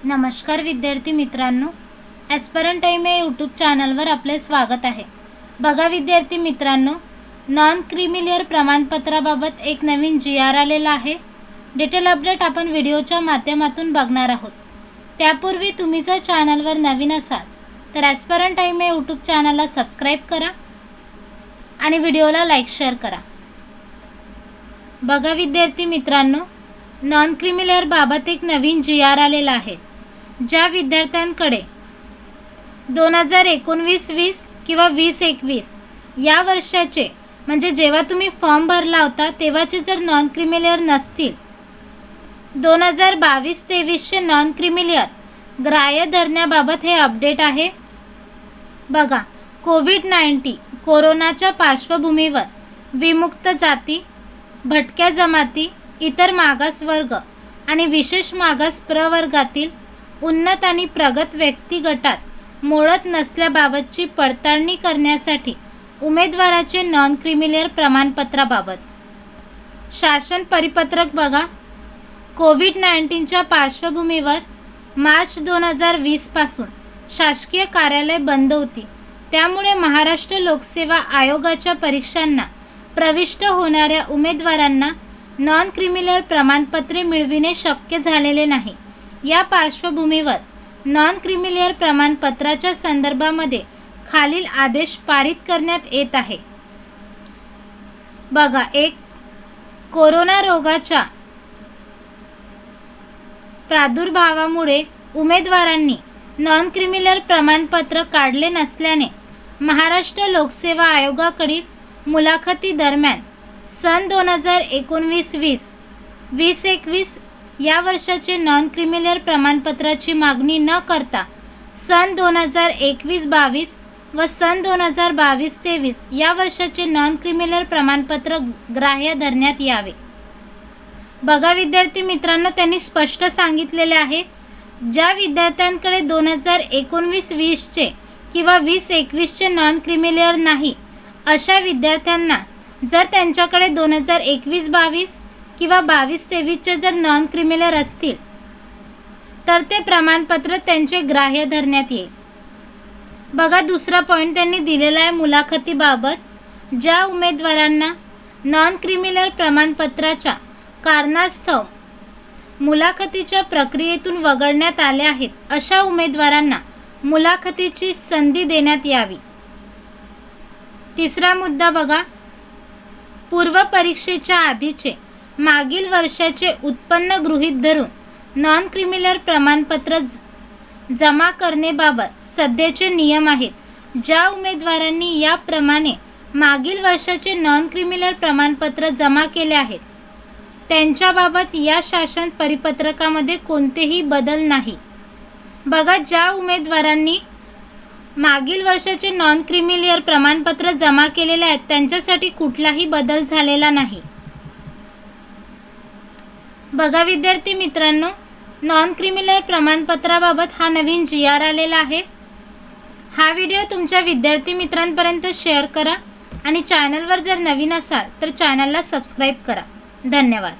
नमस्कार विद्यार्थी मित्रांनो, ॲस्परंट टाइम या यूट्यूब चॅनलवर आपले स्वागत आहे। बघा विद्यार्थी मित्रांनो, नॉन क्रीमी लेअर प्रमाणपत्राबाबत एक नवीन GR आलेला आहे। डिटेल अपडेट आपण व्हिडिओच्या माध्यमातून बघणार आहोत। त्यापूर्वी तुम्ही जर चॅनलवर नवीन असाल तर ॲस्परंट टाइम या यूट्यूब चॅनलला सबस्क्राइब करा आणि व्हिडिओला लाईक शेअर करा। बघा विद्यार्थी मित्रांनो, नॉन क्रीमी लेअर बाबत एक नवीन GR आलेला आहे। ज्या विद्यार्थ्यांकडे 2019-20 किंवा 2021 या वर्षाचे म्हणजे जेव्हा तुम्ही फॉर्म भरला होता तेव्हाचे जर नॉन क्रीमी लेअर नसतील, 2022-23चे नॉन क्रीमी लेअर ग्राह्य धरण्याबाबत हे अपडेट आहे। बघा, कोविड-19 कोरोनाच्या पार्श्वभूमीवर विमुक्त जाती, भटक्या जमाती, इतर मागास वर्ग आणि विशेष मागास प्रवर्गातील उन्नत आणि प्रगत व्यक्ती गटात मोडत नसल्याबाबतची पडताळणी करण्यासाठी उमेदवाराचे नॉन क्रीमी लेअर प्रमाणपत्राबाबत शासन परिपत्रक बघा, कोविड-19च्या पार्श्वभूमीवर मार्च 2020 पासून शासकीय कार्यालय बंद होती। त्यामुळे महाराष्ट्र लोकसेवा आयोगाच्या परीक्षांना प्रविष्ट होणाऱ्या उमेदवारांना नॉन क्रीमी लेअर प्रमाणपत्रे मिळविणे शक्य झालेले नाही। या पार्श्वभूमीवर नॉन क्रीमी लेअर प्रमाणपत्राच्या संदर्भामध्ये खालील आदेश पारित करण्यात येत आहे। बघा, एक, कोरोना रोगाच्या प्रादुर्भावामुळे उमेदवारांनी नॉन क्रीमी लेअर प्रमाणपत्र काढले नसल्याने महाराष्ट्र लोकसेवा आयोगाकडील मुलाखती दरम्यान सन 2019-20, 2021 या वर्षाचे नॉन क्रीमी लेअर प्रमाणपत्राची मागणी न करता सन 2021-22 व सन 2022-23 या वर्षाचे नॉन क्रीमी लेअर प्रमाणपत्र ग्राह्य धरण्यात यावे। बघा विद्यार्थी मित्रांनो, त्यांनी स्पष्ट सांगितलेले आहे, ज्या विद्यार्थ्यांकडे 2019-20चे किंवा 2021चे नॉन क्रीमी लेअर नाही, अशा विद्यार्थ्यांना जर त्यांच्याकडे 2021-22 किंवा 22-23चे जर नॉन क्रीमी लेअर असतील तर ते प्रमाणपत्र त्यांचे ग्राह्य धरण्यात येईल। बघा, दुसरा पॉईंट त्यांनी दिलेला आहे मुलाखतीबाबत, ज्या उमेदवारांना नॉन क्रीमी लेअर प्रमाणपत्राच्या कारणास्तव मुलाखतीच्या प्रक्रियेतून वगळण्यात आले आहेत, अशा उमेदवारांना मुलाखतीची संधी देण्यात यावी। तिसरा मुद्दा बघा, पूर्व परीक्षेच्या आधीचे मागील वर्षाचे उत्पन्न गृहीत धरून नॉन क्रीमी लेअर प्रमाणपत्र जमा करण्याबाबत सध्याचे नियम आहेत। ज्या उमेदवारांनी याप्रमाणे मागील वर्षाचे नॉन क्रीमी लेअर प्रमाणपत्र जमा केले आहेत त्यांच्याबाबत या शासन परिपत्रकामध्ये कोणतेही बदल नाही। बघा, ज्या उमेदवारांनी मागील वर्षाचे नॉन क्रीमी लेअर प्रमाणपत्र जमा केलेले आहेत त्यांच्यासाठी कुठलाही बदल झालेला नाही। बघा विद्यार्थी मित्रांनो, नॉन क्रीमी लेअर प्रमाणपत्राबाबत हा नवीन GR आलेला आहे। हा व्हिडिओ तुमच्या विद्यार्थी मित्रांपर्यंत शेअर करा आणि चॅनलवर जर नवीन असाल तर चॅनलला सबस्क्राइब करा। धन्यवाद।